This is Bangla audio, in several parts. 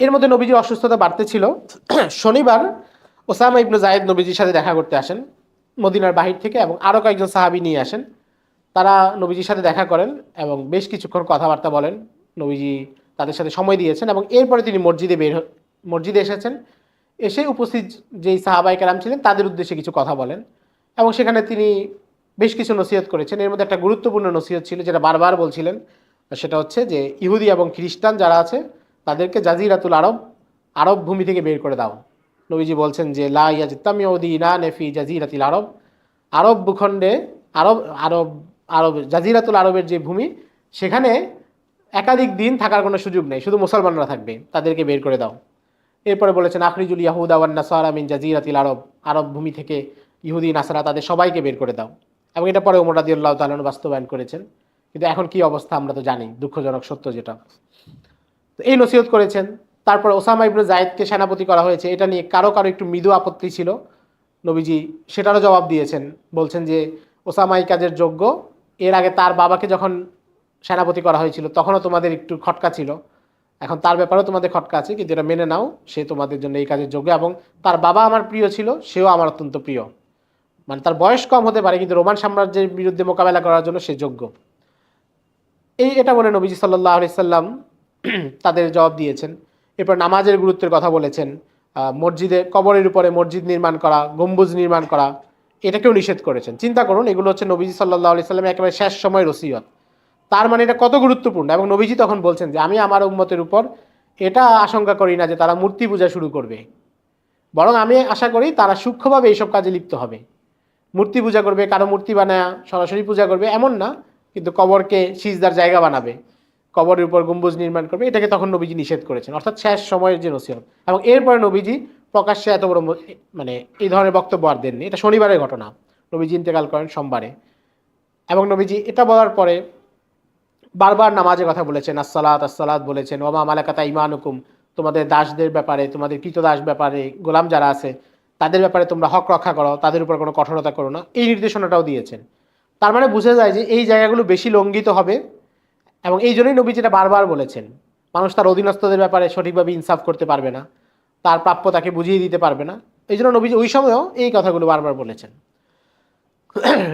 এর মধ্যে নবীজির অসুস্থতা বাড়তে ছিল। শনিবার ওসামা ইবনে জায়েদ নবীজির সাথে দেখা করতে আসেন মদিনার বাহির থেকে, এবং আরও কয়েকজন সাহাবী নিয়ে আসেন। তারা নবীজির সাথে দেখা করেন এবং বেশ কিছুক্ষণ কথাবার্তা বলেন। নবীজি তাদের সাথে সময় দিয়েছেন এবং এরপরে তিনি মসজিদে এসেছেন। এসে উপস্থিত যেই সাহাবায়ে কেরাম ছিলেন তাদের উদ্দেশ্যে কিছু কথা বলেন এবং সেখানে তিনি বেশ কিছু নসিহত করেছেন। এর মধ্যে একটা গুরুত্বপূর্ণ নসিহত ছিল যেটা বারবার বলছিলেন, সেটা হচ্ছে যে ইহুদি এবং খ্রিস্টান যারা আছে তাদেরকে জাজিরাতুল আরব, আরব ভূমি থেকে বের করে দাও। নবীজি বলছেন যে লা ইয়াজতামিউ দীনান ফি জাজিরাতিল আরব, আরব ভূখণ্ডে, আরব আরব আরব জাজিরাতুল আরবের যে ভূমি, সেখানে একাধিক দিন থাকার কোনো সুযোগ নেই, শুধু মুসলমানরা থাকবে, তাদেরকে বের করে দাও। এরপরে বলেছেন আখরিজুল ইয়াহুদা ওয়ান নাসারা মিন জাজিরাতিল আরব, আরব ভূমি থেকে ইহুদি নাসারা তাদের সবাইকে বের করে দাও। এবং এটা পরে ওমর রাদিয়াল্লাহু তাআলা আনহু বাস্তবায়ন করেছেন। কিন্তু এখন কি অবস্থা আমরা তো জানি, দুঃখজনক সত্য যেটা। তো এই নসিহত করেছেন। তারপর ওসামা ইবনে জায়েদকে সেনাপতি করা হয়েছে, এটা নিয়ে কারো কারো একটু মৃদু আপত্তি ছিল। নবীজি সেটারও জবাব দিয়েছেন, বলছেন যে ওসামা এই কাজের যোগ্য। এর আগে তার বাবাকে যখন সেনাপতি করা হয়েছিল তখনও তোমাদের একটু খটকা ছিল, এখন তার ব্যাপারেও তোমাদের খটকা আছে, কিন্তু এটা মেনে নাও, সে তোমাদের জন্য এই কাজের যোগ্য। এবং তার বাবা আমার প্রিয় ছিল, সেও আমার অত্যন্ত প্রিয়। মানে তার বয়স কম হতে পারে, কিন্তু রোমান সাম্রাজ্যের বিরুদ্ধে মোকাবেলা করার জন্য সে যোগ্য। এটা বলে নবীজি সাল্লাল্লাহু আলাইহি সাল্লাম তাদের জবাব দিয়েছেন। এরপর নামাজের গুরুত্বের কথা বলেছেন। মসজিদে কবরের উপরে মসজিদ নির্মাণ করা, গম্বুজ নির্মাণ করা, এটাকেও নিষেধ করেছেন। চিন্তা করুন, এগুলো হচ্ছে নবীজি সাল্লাল্লাহু আলাইহি সাল্লামের একেবারে শেষ সময়ের ওসিয়ত। তার মানে এটা কত গুরুত্বপূর্ণ। এবং নবীজি তখন বলছেন যে আমি আমার উম্মতের উপর এটা আশঙ্কা করি না যে তারা মূর্তি পূজা শুরু করবে, বরং আমি আশা করি তারা সূক্ষ্মভাবে এইসব কাজে লিপ্ত হবে। মূর্তি পূজা করবে, কারো মূর্তি বানায় সরাসরি পূজা করবে এমন না, কিন্তু কবরকে সিজদার জায়গা বানাবে, কবরের উপর গম্বুজ নির্মাণ করবে, এটাকে তখন নবীজি নিষেধ করেছেন। অর্থাৎ শেষ সময়ের যে নসিহত। এবং এরপরে নবীজি প্রকাশ্যে এত বড় মানে এই ধরনের বক্তব্য আর দেননি। এটা শনিবারের ঘটনা, নবীজি ইন্তেকাল করেন সোমবারে। এবং নবীজি এটা বলার পরে বারবার নামাজের কথা বলেছেন, আসসালাত আসসালাত বলেছেন, ওমা মালাকাতা ইমানুকুম, তোমাদের দাসদের ব্যাপারে, তোমাদের কৃতদাস ব্যাপারে, গোলাম যারা আছে তাদের ব্যাপারে তোমরা হক রক্ষা করো, তাদের উপর কোনো কঠোরতা করো না, এই নির্দেশনাটাও দিয়েছেন। তার মানে বোঝা যায় যে এই জায়গাগুলো বেশি লঙ্ঘিত হবে। এবং এই জন্যই নবী যেটা বারবার বলেছেন, মানুষ তার অধীনস্থদের ব্যাপারে সঠিকভাবে ইনসাফ করতে পারবে না, তার প্রাপ্য তাকে বুঝিয়ে দিতে পারবে না। এই জন্য নবীজি ওই সময়ও এই কথাগুলো বারবার বলেছেন।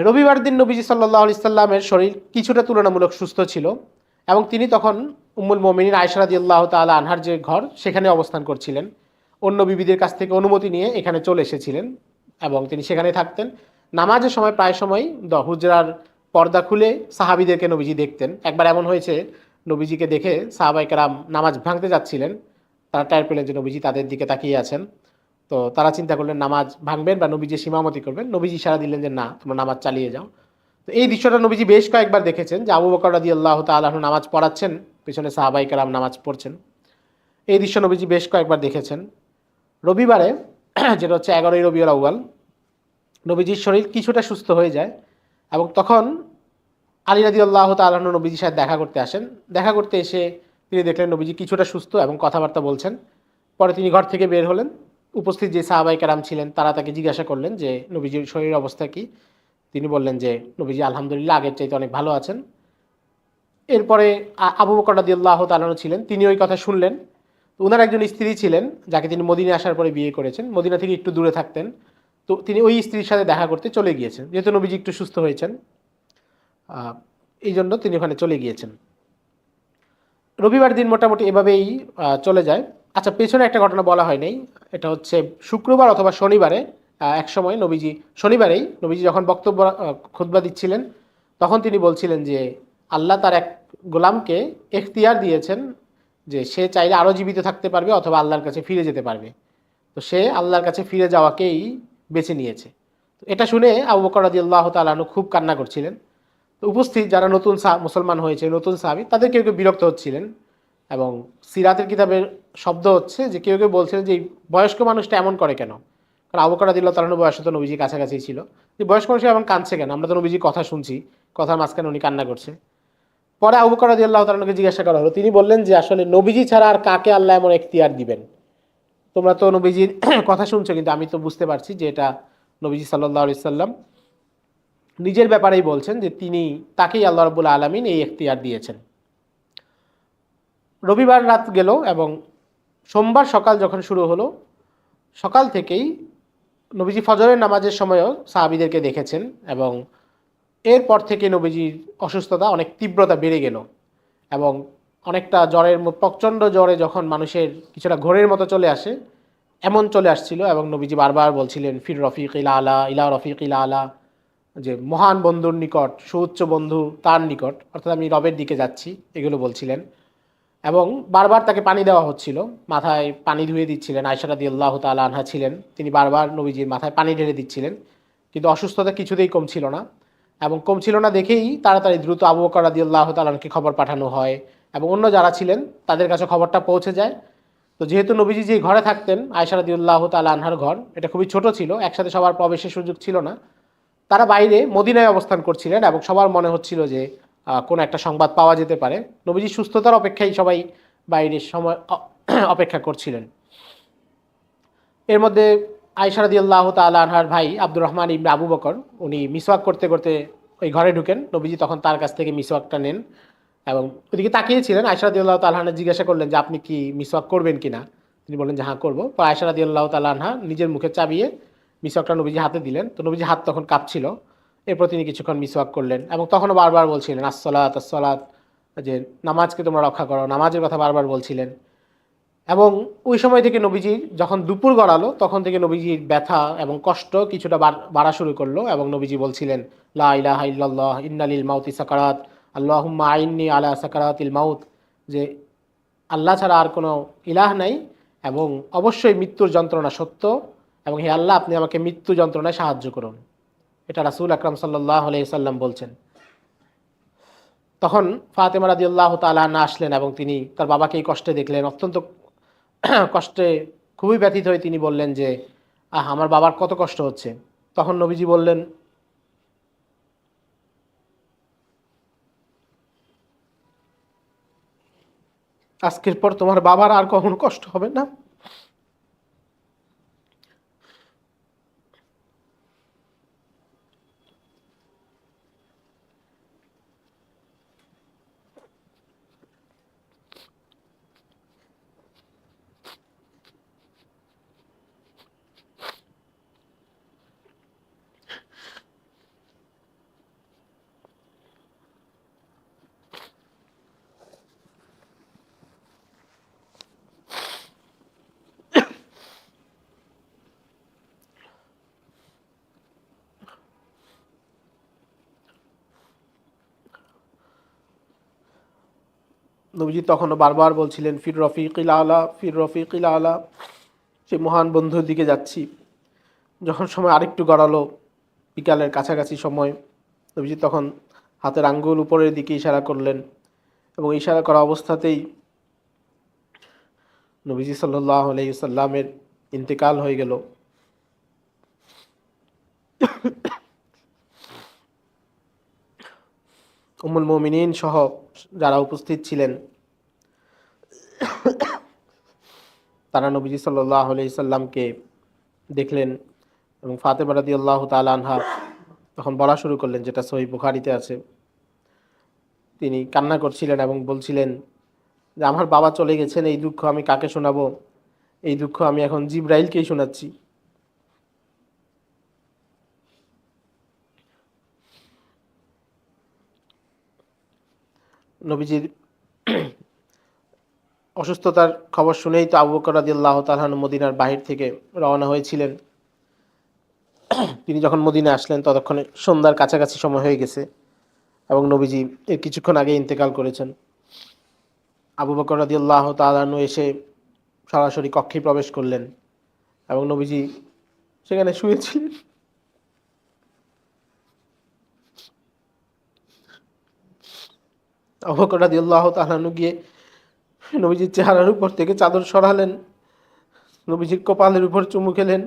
রবিবার দিন নবীজি সাল্লাল্লাহু আলাইহি সাল্লামের শরীর কিছুটা তুলনামূলক সুস্থ ছিল এবং তিনি তখন উম্মুল মুমিনিন আয়েশা রাদিয়াল্লাহু তাআলা আনহার যে ঘর, সেখানে অবস্থান করছিলেন। অন্য বিবিদের কাছ থেকে অনুমতি নিয়ে এখানে চলে এসেছিলেন এবং তিনি সেখানে থাকতেন। নামাজের সময় প্রায় সময় হুজরার পর্দা খুলে সাহাবীদেরকে নবীজি দেখতেন। একবার এমন হয়েছে, নবীজিকে দেখে সাহাবায়ে কেরাম নামাজ ভাঙতে যাচ্ছিলেন, তারা টের পেলেন যে নবীজি তাদের দিকে তাকিয়ে আছেন। তো তারা চিন্তা করলেন নামাজ ভাঙবেন বা নবীজি সীমামতি করবেন। নবীজি ইশারা দিলেন যে না, তোমরা নামাজ চালিয়ে যাও। তো এই দৃশ্যটা নবীজি বেশ কয়েকবার দেখেছেন, যে আবু বকর রাদিয়াল্লাহু তাআলা আনহু নামাজ পড়াচ্ছেন, পেছনে সাহাবায়ে কেরাম নামাজ পড়ছেন। এই দৃশ্য নবীজি বেশ কয়েকবার দেখেছেন। রবিবারে যেটা হচ্ছে 11ই রবিউল আউয়াল, নবীজির শরীর কিছুটা সুস্থ হয়ে যায় এবং তখন আলী রাদিয়াল্লাহু তাআলা আনহু নবীজির সাথে দেখা করতে আসেন। দেখা করতে এসে তিনি দেখলেন নবীজি কিছুটা সুস্থ এবং কথাবার্তা বলছেন। পরে তিনি ঘর থেকে বের হলেন। উপস্থিত যে সাহাবায়ে কেরাম ছিলেন তারা তাকে জিজ্ঞাসা করলেন যে নবীজির শরীরের অবস্থা কি। তিনি বললেন যে নবীজি আলহামদুলিল্লাহ আগের চাইতে অনেক ভালো আছেন। এরপরে আবু বকর রাদিয়াল্লাহু তাআলা আনহু ছিলেন, তিনি ওই কথা শুনলেন। ওনার একজন স্ত্রী ছিলেন যাকে তিনি মদিনায় আসার পরে বিয়ে করেছেন, মদিনা থেকে একটু দূরে থাকতেন। তো তিনি ওই স্ত্রীর সাথে দেখা করতে চলে গিয়েছেন, যেহেতু নবীজি একটু সুস্থ হয়েছেন, এই জন্য তিনি ওখানে চলে গিয়েছেন। রবিবার দিন মোটামুটি এভাবেই চলে যায়। আচ্ছা, পেছনে একটা ঘটনা বলা হয় নাই, এটা হচ্ছে শুক্রবার অথবা শনিবারে এক সময় শনিবারেই নবীজি যখন বক্তব্য খুতবা দিচ্ছিলেন, তখন তিনি বলছিলেন যে আল্লাহ তার এক গোলামকে এখতিয়ার দিয়েছেন যে সে চাইলে আরও জীবিত থাকতে পারবে অথবা আল্লাহর কাছে ফিরে যেতে পারবে। তো সে আল্লাহর কাছে ফিরে যাওয়াকেই বেছে নিয়েছে। তো এটা শুনে আবু বকর রাদিয়াল্লাহু তাআলা আনহু খুব কান্না করছিলেন। তো উপস্থিত যারা নতুন মুসলমান হয়েছে, নতুন সাহাবী, তাদের কেউ কেউ বিরক্ত হচ্ছিলেন। এবং সিরাতের কিতাবের শব্দ হচ্ছে যে কেউ কেউ বলছিলেন যে এই বয়স্ক মানুষটা এমন করে কেন। কারণ আবু বকর রাদিয়াল্লাহু তাআলা বয়স তো নবীজির কাছাকাছি ছিল, যে বয়স্ক মানুষ এমন কাঁদছে কেন, আমরা তো নবীজির কথা শুনছি, কথার মাঝখানে উনি কান্না করছে। পরে আবু বকর রাদিয়াল্লাহু তাআলাকে জিজ্ঞাসা করা হলো, তিনি বললেন যে আসলে নবীজি ছাড়া আর কাকে আল্লাহ এমন এখতিয়ার দিবেন। তোমরা তো নবীজির কথা শুনছো, কিন্তু আমি তো বুঝতে পারছি যে এটা নবীজি সাল্লাল্লাহু আলাইহি সাল্লাম নিজের ব্যাপারেই বলছেন যে তিনি, তাকেই আল্লাহ রাব্বুল আলামিন এই এখতিয়ার দিয়েছেন। রবিবার রাত গেল এবং সোমবার সকাল যখন শুরু হলো, সকাল থেকেই নবীজি ফজরের নামাজের সময়ও সাহাবীদেরকে দেখেছেন, এবং এরপর থেকে নবীজির অসুস্থতা অনেক তীব্রতা বেড়ে গেল, এবং অনেকটা প্রচণ্ড জ্বরে যখন মানুষের কিছুটা ঘোরের মতো চলে আসে, এমন চলে আসছিল, এবং নবীজি বারবার বলছিলেন ফির রফিক ইলা আলা, ইলা রফিক ইলা আলা, যে মহান বন্ধুর নিকট, সুউচ্চ বন্ধু তার নিকট, অর্থাৎ আমি রবের দিকে যাচ্ছি, এগুলো বলছিলেন। এবং বারবার তাকে পানি দেওয়া হচ্ছিল, মাথায় পানি ধুয়ে দিচ্ছিলেন। আয়েশা রাদিয়াল্লাহু তাআলা আনহা ছিলেন, তিনি বারবার নবীজির মাথায় পানি ঢেলে দিচ্ছিলেন, কিন্তু অসুস্থতা কিছুতেই কমছিল না। এবং কমছিল না দেখেই তাড়াতাড়ি দ্রুত আবু বকর রাদিয়াল্লাহু তাআলা আনহুকে খবর পাঠানো হয়, এবং অন্য যারা ছিলেন তাদের কাছে খবরটা পৌঁছে যায়। তো যেহেতু নবীজি যে ঘরে থাকতেন, আয়েশা রাদিয়াল্লাহু তাআলা আনহার ঘর, এটা খুবই ছোট ছিল, একসাথে সবার প্রবেশের সুযোগ ছিল না। তারা বাইরে মদিনায় অবস্থান করছিলেন, এবং সবার মনে হচ্ছিল যে কোনো একটা সংবাদ পাওয়া যেতে পারে। নবীজির সুস্থতার অপেক্ষায় সবাই বাইরের সময় অপেক্ষা করছিলেন। এর মধ্যে আয়েশা রাদিয়াল্লাহু তাআলা আনহার ভাই আব্দুর রহমান ইবনে আবু বকর, উনি মিসওয়াক করতে করতে ওই ঘরে ঢুকেন। নবীজি তখন তার কাছ থেকে মিসওয়াকটা নেন, এবং ওদিকে তাকিয়েছিলেন। আয়েশা রাদিয়াল্লাহু তাআলা আনহা জিজ্ঞাসা করলেন যে আপনি কি মিসওয়াক করবেন কিনা। তিনি বললেন যে হ্যাঁ করবো। তো আয়েশা রাদিয়াল্লাহু তাআলা আনহা নিজের মুখে চাবিয়ে মিসওয়াকটা নবীজি হাতে দিলেন। তো নবীজি হাত তখন কাঁপছিল। এরপর তিনি কিছুক্ষণ মিসওয়াক করলেন, এবং তখনও বারবার বলছিলেন আসসালাত আসসালাত, যে নামাজকে তোমরা রক্ষা করো, নামাজের কথা বারবার বলছিলেন। এবং ওই সময় থেকে নবীজি যখন দুপুর গড়ালো, তখন থেকে নবীজির ব্যথা এবং কষ্ট কিছুটা বাড়া শুরু করলো, এবং নবীজি বলছিলেন লা ইলাহা ইল্লাল্লাহ ইন্নালিল মাউতি সাকারাত আল্লাহুম্মা আইন্নি আলা সাকারাতিল মাউত, যে আল্লাহ ছাড়া আর কোনো ইলাহ নাই, এবং অবশ্যই মৃত্যুর যন্ত্রণা সত্য, এবং হে আল্লাহ আপনি আমাকে মৃত্যু যন্ত্রণায় সাহায্য করুন। এটা রাসূল আকরাম সাল্লাল্লাহু আলাইহি সাল্লাম বলছেন। তখন ফাতেমা রাদিয়াল্লাহু তাআলা আনহা আসলেন, এবং তিনি তার বাবাকে এই কষ্টে দেখলেন। অত্যন্ত কষ্টে, খুবই ব্যথিত হয়ে তিনি বললেন যে আমার বাবার কত কষ্ট হচ্ছে। তখন নবীজি বললেন, আজকের পর তোমার বাবার আর কখনো কষ্ট হবে না। নবীজি তখনও বারবার বলছিলেন ফির রফিকিল আলা, ফির রফিকিল আলা, সে মহান বন্ধুর দিকে যাচ্ছি। যখন সময় আরেকটু গড়ালো, বিকালের কাছাকাছি সময়, নবীজি তখন হাতের আঙ্গুল উপরের দিকে ইশারা করলেন, এবং ইশারা করা অবস্থাতেই নবীজি সাল্লাল্লাহু আলাইহি সাল্লামের ইন্তেকাল হয়ে গেল। উম্মুল মুমিনিন সহ যারা উপস্থিত ছিলেন, তারা নবীজি সাল্লাল্লাহু আলাইহি সাল্লামকে দেখলেন, এবং ফাতেমা রাদিয়াল্লাহু তাআলা আনহা তখন বলা শুরু করলেন, যেটা সহিহ বুখারীতে আছে। তিনি কান্না করছিলেন এবং বলছিলেন যে আমার বাবা চলে গেছেন, এই দুঃখ আমি কাকে শোনাবো, এই দুঃখ আমি এখন জিবরাইলকেই শোনাচ্ছি। নবীজির অসুস্থতার খবর শুনেই তো আবু বকর রাদিয়াল্লাহু তাআলা আনহু মদিনার বাহির থেকে রওনা হয়েছিলেন। তিনি যখন মদিনায় আসলেন, ততক্ষণে সন্ধ্যার কাছাকাছি সময় হয়ে গেছে, এবং নবীজি এর কিছুক্ষণ আগে ইন্তেকাল করেছেন। আবু বকর রাদিয়াল্লাহু তাআলা আনহু এসে সরাসরি কক্ষে প্রবেশ করলেন, এবং নবীজি সেখানে শুয়েছিলেন। আবু বকর রাদিয়াল্লাহু তাআলা আনহু গিয়ে নবীজির চেহারার উপর থেকে চাদর সরালেন, নবীজির কপালের উপর চুমু খেলেন।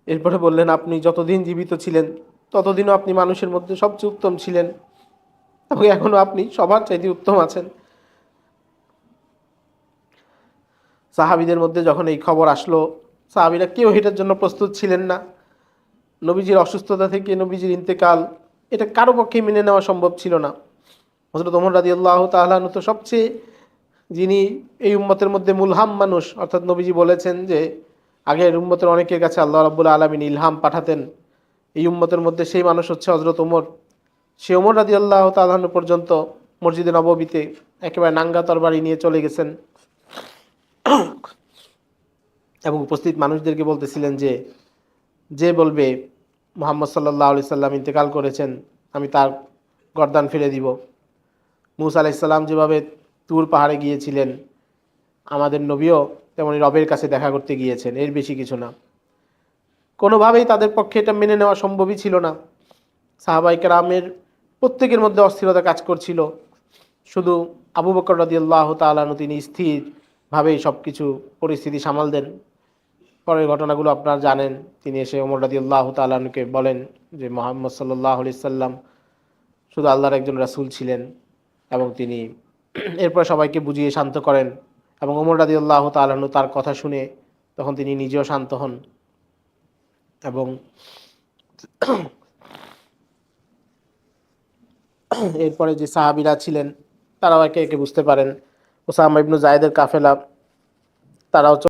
এরপরে বললেন, আপনি যতদিন জীবিত ছিলেন ততদিনও আপনি মানুষের মধ্যে সবচেয়ে উত্তম ছিলেন, এবং এখনো আপনি সবার চাইতে উত্তম আছেন। সাহাবীদের মধ্যে যখন এই খবর আসলো, সাহাবীরা কেউ এটার জন্য প্রস্তুত ছিলেন না। নবীজির অসুস্থতা থেকে নবীজির ইন্তেকাল, এটা কারো পক্ষে মেনে নেওয়া সম্ভব ছিল না। হযরত ওমর রাদিয়াল্লাহু তাআলা আনহু তো সবচেয়ে যিনি এই উম্মতের মধ্যে মুলহাম মানুষ, অর্থাৎ নবীজি বলেছেন যে আগের উম্মতের অনেকের কাছে আল্লাহ রাব্বুল আলামিন ইলহাম পাঠাতেন, এই উম্মতের মধ্যে সেই মানুষ হচ্ছে হযরত ওমর। সে ওমর রাদিয়াল্লাহু তাআলা আনহু পর্যন্ত মসজিদে নববীতে একেবারে নাঙ্গা তরবারি নিয়ে চলে গেছেন এবং উপস্থিত মানুষদেরকে বলতেছিলেন যে যে বলবে মুহাম্মদ সাল্লাল্লাহু আলাইহি সাল্লাম ইন্তেকাল করেছেন, আমি তার গর্দান ফিরে দিব। মূসা আলাইহিস সালাম যেভাবে তুর পাহাড়ে গিয়েছিলেন, আমাদের নবীও তেমনি রবের কাছে দেখা করতে গিয়েছেন, এর বেশি কিছু না। কোনোভাবেই তাদের পক্ষে এটা মেনে নেওয়া সম্ভবই ছিল না। সাহাবায়ে কেরামের প্রত্যেকের মধ্যে অস্থিরতা কাজ করছিল। শুধু আবু বকর রাদিয়াল্লাহু তাআলা আনহু তিনি স্থিরভাবেই সব কিছু পরিস্থিতি সামাল দেন। পরের ঘটনাগুলো আপনারা জানেন। তিনি এসে ওমর রাদিয়াল্লাহু তাআলা আনহুকে বলেন যে মুহাম্মদ সাল্লাল্লাহু আলাইহি সাল্লাম শুধু আল্লাহর একজন রাসূল ছিলেন, এবং তিনি এরপর সবাইকে বুঝিয়ে শান্ত করেন। এবং ওমর রাদিয়াল্লাহু তাআলা আনহু তার কথা শুনে তখন তিনি নিজেও শান্ত হন। এবং এরপরে যে সাহাবীরা ছিলেন তারাও একে একে বুঝতে পারেন। ওসামা ইবনে যায়েদের কাফেলা তারাও